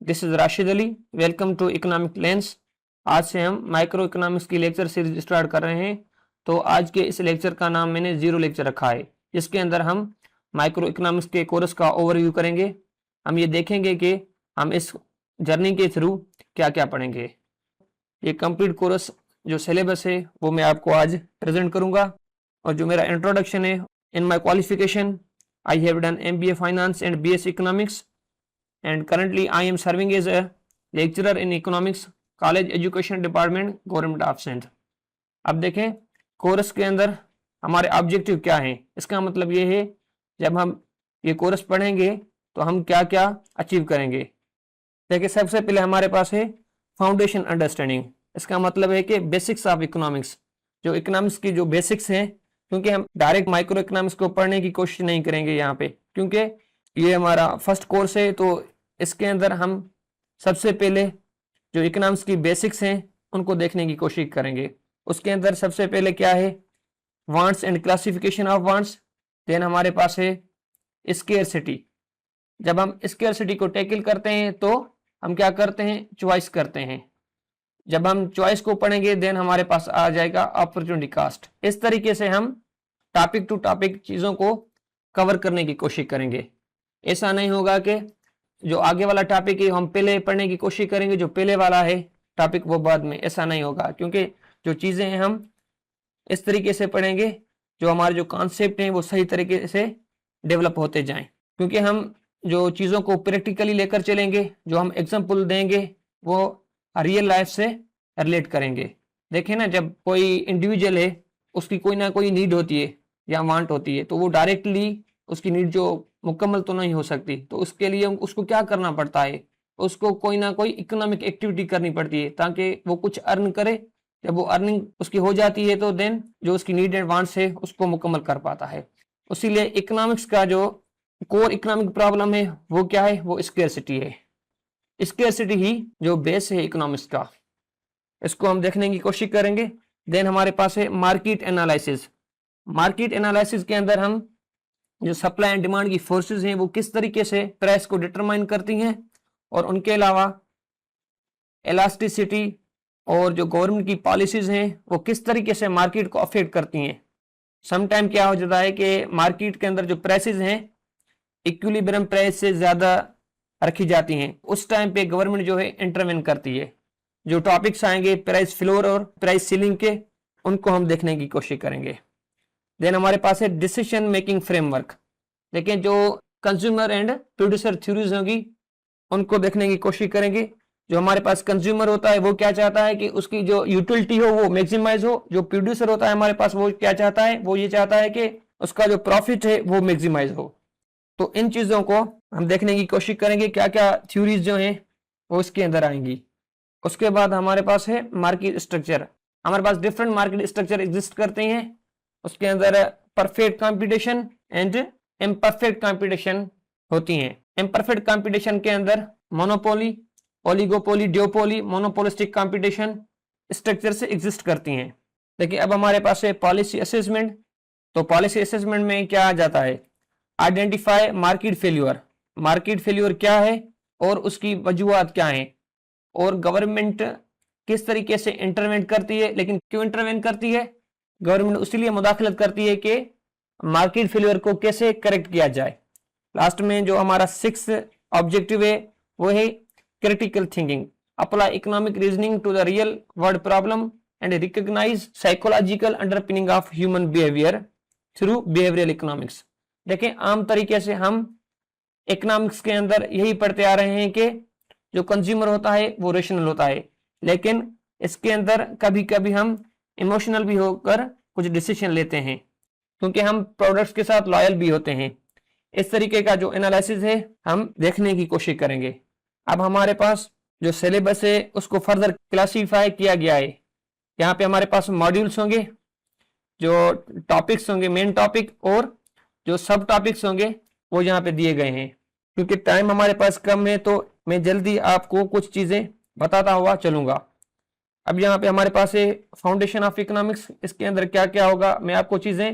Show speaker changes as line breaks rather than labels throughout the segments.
This is Rashid Ali. Welcome to economic lens. आज से हम माइक्रो इकोनॉमिक्स की लेक्चर सीरीज स्टार्ट कर रहे हैं। तो आज के इस लेक्चर का नाम मैंने जीरो लेक्चर रखा है, जिसके अंदर हम माइक्रो इकोनॉमिक्स के कोर्स का ओवरव्यू करेंगे। हम ये देखेंगे कि हम इस जर्नी के थ्रू क्या क्या पढ़ेंगे। ये कंप्लीट कोर्स जो सिलेबस है वो मैं आपको आज प्रेजेंट करूंगा। और जो मेरा इंट्रोडक्शन है, in my qualification I have done MBA finance and BS economics and currently I am serving as a lecturer in economics, college education department, government of Sindh। अब देखें कोर्स के अंदर हमारे ऑब्जेक्टिव क्या हैं। इसका मतलब ये है जब हम ये कोर्स पढ़ेंगे तो हम क्या क्या अचीव करेंगे। देखिए सबसे पहले हमारे पास है फाउंडेशन अंडरस्टैंडिंग। इसका मतलब है कि बेसिक्स ऑफ इकोनॉमिक्स, जो इकोनॉमिक्स की जो बेसिक्स हैं, क्योंकि हम डायरेक्ट माइक्रो इकोनॉमिक्स को पढ़ने की कोशिश नहीं करेंगे यहाँ पे, क्योंकि ये हमारा फर्स्ट कोर्स है। तो इसके अंदर हम सबसे पहले जो इकोनॉमिक्स की बेसिक्स हैं उनको देखने की कोशिश करेंगे। उसके अंदर सबसे पहले क्या है, wants and classification of wants. Then हमारे पास है स्केर्सिटी। जब हम स्केर्सिटी को टैकल करते हैं तो हम क्या करते हैं, चॉइस करते हैं। जब हम चॉइस को पढ़ेंगे देन हमारे पास आ जाएगा अपॉर्चुनिटी कास्ट। इस तरीके से हम टॉपिक टू टॉपिक चीज़ों को कवर करने की कोशिश करेंगे। ऐसा नहीं होगा कि जो आगे वाला टॉपिक है हम पहले पढ़ने की कोशिश करेंगे, जो पहले वाला है टॉपिक वो बाद में। ऐसा नहीं होगा, क्योंकि जो चीज़ें हैं हम इस तरीके से पढ़ेंगे जो हमारे जो कॉन्सेप्ट हैं वो सही तरीके से डेवलप होते जाएं। क्योंकि हम जो चीज़ों को प्रैक्टिकली लेकर चलेंगे, जो हम एग्जाम्पल देंगे वो रियल लाइफ से रिलेट करेंगे। देखें ना, जब कोई इंडिविजुअल है उसकी कोई ना कोई नीड होती है या वांट होती है, तो वो डायरेक्टली उसकी नीड जो मुकम्मल तो नहीं हो सकती, तो उसके लिए उसको क्या करना पड़ता है, उसको कोई ना कोई इकोनॉमिक एक्टिविटी करनी पड़ती है ताकि वो कुछ अर्न करे। जब वो अर्निंग उसकी हो जाती है तो देन जो उसकी नीड एंड वांट्स है उसको मुकम्मल कर पाता है। इसीलिए इकोनॉमिक्स का जो कोर इकोनॉमिक प्रॉब्लम है वो क्या है, वो स्केर्सिटी है। स्केर्सिटी ही जो बेस है इकोनॉमिक्स का, इसको हम देखने की कोशिश करेंगे। देन हमारे पास है मार्केट एनालिसिस। मार्केट एनालिसिस के अंदर हम जो सप्लाई एंड डिमांड की फोर्सेस हैं वो किस तरीके से प्राइस को डिटरमाइन करती हैं, और उनके अलावा इलास्टिसिटी और जो गवर्नमेंट की पॉलिसीज हैं वो किस तरीके से मार्केट को अफेक्ट करती हैं। समटाइम क्या हो जाता है कि मार्केट के अंदर जो प्राइसेस हैं इक्विलिब्रियम प्राइस से ज़्यादा रखी जाती हैं, उस टाइम पे गवर्नमेंट जो है इंटरवेन करती है। जो टॉपिक्स आएंगे प्राइस फ्लोर और प्राइस सीलिंग के, उनको हम देखने की कोशिश करेंगे। देन हमारे पास है डिसीजन मेकिंग फ्रेमवर्क। लेकिन जो कंज्यूमर एंड प्रोड्यूसर थ्योरीज होगी उनको देखने की कोशिश करेंगे। जो हमारे पास कंज्यूमर होता है वो क्या चाहता है कि उसकी जो यूटिलिटी हो वो मैक्सिमाइज हो। जो प्रोड्यूसर होता है हमारे पास वो क्या चाहता है, वो ये चाहता है कि उसका जो प्रॉफिट है वो मैक्सिमाइज हो। तो इन चीज़ों को हम देखने की कोशिश करेंगे, क्या क्या थ्योरीज जो हैं वो इसके अंदर आएंगी। उसके बाद हमारे पास है मार्केट स्ट्रक्चर। हमारे पास डिफरेंट मार्केट स्ट्रक्चर एग्जिस्ट करते हैं। उसके अंदर perfect competition and imperfect competition होती हैं। इम्परफेक्ट कंपटीशन के अंदर monopoly, oligopoly, डिओपोली, monopolistic competition structure से एग्जिस्ट करती हैं। देखिए अब हमारे पास है पॉलिसी असेसमेंट। तो पॉलिसी असेसमेंट में क्या आ जाता है, identify market failure. Market failure क्या है और उसकी वजूहात क्या हैं, और गवर्नमेंट किस तरीके से इंटरवेंट करती है। लेकिन क्यों इंटरवेंट करती है, गवर्नमेंट उसीलिए मुदाखलत करती है कि मार्केट फेल्यूर को कैसे करेक्ट किया जाए। लास्ट में जो हमारा 6th ऑब्जेक्टिव है वो है critical thinking, apply economic reasoning to the real world problem and recognise psychological underpinning of human behaviour through behavioural economics. देखें आम तरीके से हम इकोनॉमिक्स के अंदर यही पढ़ते आ रहे हैं कि जो कंज्यूमर होता है वो रेशनल होता है, लेकिन इसके अंदर कभी कभी हम इमोशनल भी होकर कुछ डिसीजन लेते हैं, क्योंकि हम प्रोडक्ट्स के साथ लॉयल भी होते हैं। इस तरीके का जो एनालिसिस है हम देखने की कोशिश करेंगे। अब हमारे पास जो सिलेबस है उसको फर्दर क्लासीफाई किया गया है। यहाँ पे हमारे पास मॉड्यूल्स होंगे, जो टॉपिक्स होंगे मेन टॉपिक, और जो सब टॉपिक्स होंगे वो यहाँ पे दिए गए हैं। क्योंकि टाइम हमारे पास कम है तो मैं जल्दी आपको कुछ चीज़ें बताता हुआ चलूँगा। अब यहाँ पे हमारे पास है फाउंडेशन ऑफ इकोनॉमिक्स। इसके अंदर क्या क्या होगा मैं आपको चीज़ें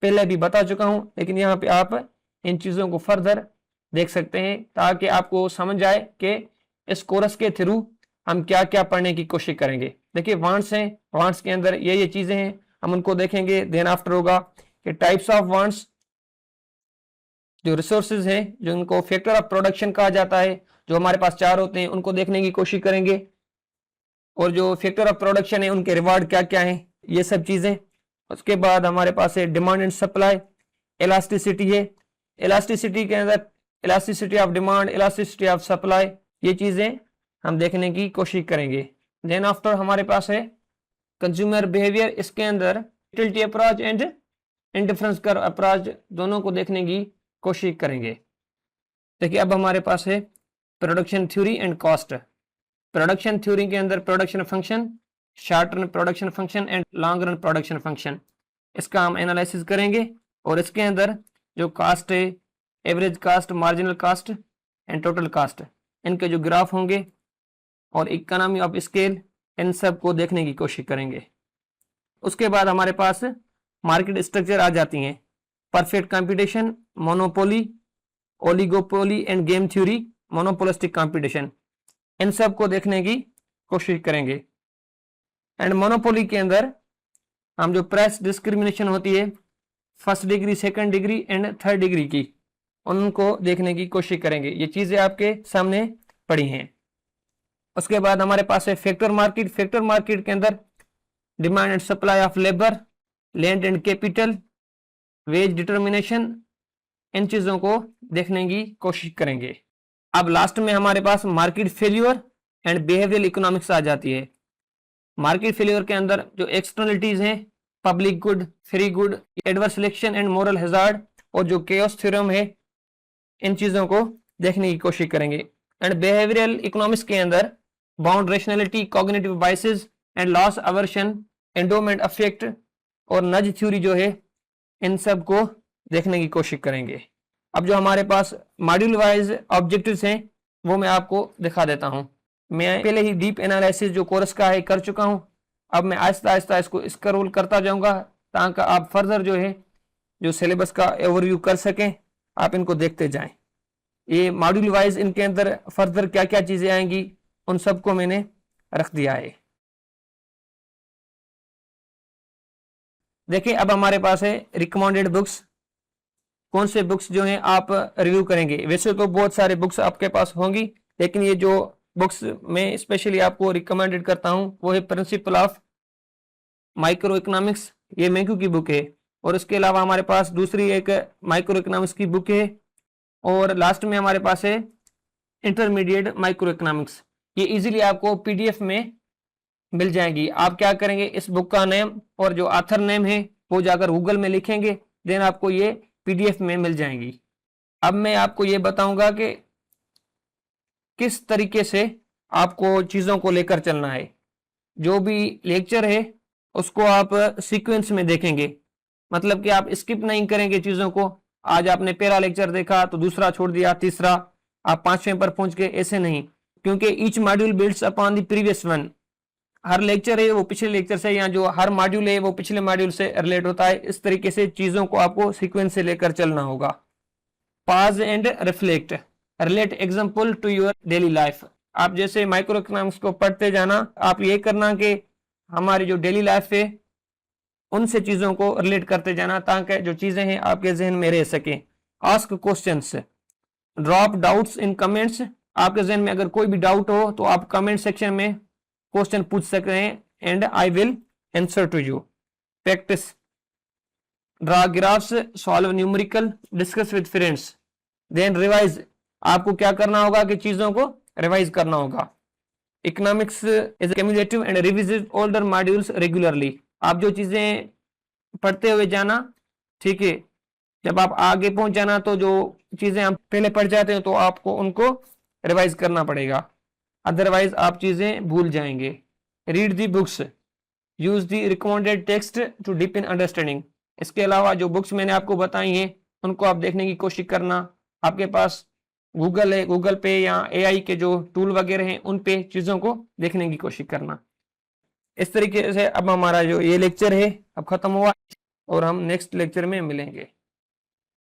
पहले भी बता चुका हूँ, लेकिन यहाँ पे आप इन चीज़ों को फर्दर देख सकते हैं ताकि आपको समझ आए कि इस कोर्स के थ्रू हम क्या क्या पढ़ने की कोशिश करेंगे। देखिए वांट्स हैं, वांट्स के अंदर ये चीजें हैं, हम उनको देखेंगे। देन आफ्टर होगा कि टाइप्स ऑफ वांट्स, जो रिसोर्सेज हैं, जो उनको फैक्टर ऑफ प्रोडक्शन कहा जाता है, जो हमारे पास 4 होते हैं, उनको देखने की कोशिश करेंगे। और जो फैक्टर ऑफ प्रोडक्शन है उनके रिवार्ड क्या क्या हैं, ये सब चीजें। उसके बाद हमारे पास है डिमांड एंड सप्लाई, इलास्टिसिटी है, इलास्टिसिटी के अंदर elasticity of demand, elasticity of supply, ये चीजें हम देखने की कोशिश करेंगे। देन आफ्टर हमारे पास है कंज्यूमर बिहेवियर, इसके अंदर utility approach and indifference curve approach दोनों को देखने की कोशिश करेंगे। देखिए अब हमारे पास है production theory and cost. Production theory के अंदर production function, short run production function and long run production function, इसका हम एनालिसिस करेंगे। और इसके अंदर जो कास्ट है, average cost, marginal cost and total cost, इनके जो ग्राफ होंगे और इकोनॉमी ऑफ स्केल, इन सब को देखने की कोशिश करेंगे। उसके बाद हमारे पास मार्केट स्ट्रक्चर आ जाती हैं, perfect competition, monopoly, oligopoly and game theory, monopolistic competition, इन सब को देखने की कोशिश करेंगे। एंड मोनोपोली के अंदर हम जो प्राइस डिस्क्रिमिनेशन होती है first degree, second degree and third degree की, उनको देखने की कोशिश करेंगे। ये चीजें आपके सामने पड़ी हैं। उसके बाद हमारे पास है फैक्टर मार्केट। फैक्टर मार्केट के अंदर demand and supply of labour, land and capital, wage determination, इन चीजों को देखने की कोशिश करेंगे। अब लास्ट में हमारे पास market failure and behavioural economics आ जाती है। मार्केट फेल्यूर के अंदर जो एक्सटर्नलिटीज हैं, public good, free good, adverse selection and moral hazard, और जो केओस थ्योरम है, इन चीजों को देखने की कोशिश करेंगे। एंड बिहेवियरल इकोनॉमिक्स के अंदर bound rationality, cognitive biases and loss aversion, endowment affect और नज थ्योरी जो है, इन सब को देखने की कोशिश करेंगे। अब जो हमारे पास मॉड्यूल वाइज ऑब्जेक्टिव्स हैं वो मैं आपको दिखा देता हूं। मैं पहले ही डीप एनालिसिस जो कोर्स का है कर चुका हूं। अब मैं आहिस्ता आहिस्ता इसको स्क्रॉल करता जाऊंगा ताकि आप फर्दर जो है जो सिलेबस का ओवरव्यू कर सकें, आप इनको देखते जाएं। ये मॉड्यूल वाइज इनके अंदर फर्दर क्या क्या चीजें आएंगी उन सबको मैंने रख दिया है। देखिए अब हमारे पास है रिकमेंडेड बुक्स। कौन से बुक्स जो हैं आप रिव्यू करेंगे। वैसे तो बहुत सारे बुक्स आपके पास होंगी, लेकिन ये जो बुक्स मैं स्पेशली आपको रिकमेंडेड करता हूं वो है प्रिंसिपल ऑफ माइक्रो इकोनॉमिक्स, ये मैक्यू की बुक है। और इसके अलावा हमारे पास दूसरी एक माइक्रो इकोनॉमिक्स की बुक है। और लास्ट में हमारे पास है इंटरमीडिएट माइक्रो इकोनॉमिक्स। ये इजीली आपको पीडीएफ में मिल जाएगी। आप क्या करेंगे, इस बुक का नेम और जो ऑथर नेम है वो जाकर गूगल में लिखेंगे, देन आपको ये पीडीएफ में मिल जाएंगी। अब मैं आपको ये बताऊंगा कि किस तरीके से आपको चीज़ों को लेकर चलना है। जो भी लेक्चर है उसको आप सीक्वेंस में देखेंगे, मतलब कि आप स्किप नहीं करेंगे चीज़ों को। आज आपने पहला लेक्चर देखा तो दूसरा छोड़ दिया, तीसरा आप 5वें पर पहुंच गए, ऐसे नहीं, क्योंकि each module builds upon the previous one. Her lecture है वो पिछले लेक्चर से, या जो हर मॉड्यूल है वो पिछले मॉड्यूल से रिलेट होता है। इस तरीके से चीज़ों को आपको सीक्वेंस से लेकर चलना होगा। Pause and reflect, relate example to your daily life. आप जैसे माइक्रो इकोनॉमिक्स को पढ़ते जाना, आप ये करना कि हमारी जो डेली लाइफ है उनसे चीज़ों को रिलेट करते जाना, ताकि जो चीज़ें हैं आपके जहन में रह सकें। Ask questions, drop doubts in comments. आपके जहन में अगर कोई भी डाउट हो तो आप कमेंट सेक्शन में क्वेश्चन पूछ सकते हैं, and I will answer to you. Practice, draw graphs, solve numerical, discuss with friends, then revise. आपको क्या करना होगा कि चीज़ों को रिवाइज करना होगा। Economics is cumulative and revisit older modules regularly. आप जो चीज़ें पढ़ते हुए जाना, ठीक है, जब आप आगे पहुंच जाना तो जो चीज़ें आप पहले पढ़ जाते हैं तो आपको उनको रिवाइज करना पड़ेगा, अदरवाइज आप चीज़ें भूल जाएंगे। Read the books, use the recommended text to deepen understanding. इसके अलावा जो बुक्स मैंने आपको बताई हैं उनको आप देखने की कोशिश करना। आपके पास गूगल है, गूगल पे या एआई के जो टूल वगैरह हैं उन पे चीज़ों को देखने की कोशिश करना। इस तरीके से अब हमारा जो ये लेक्चर है अब खत्म हुआ और हम नेक्स्ट लेक्चर में मिलेंगे।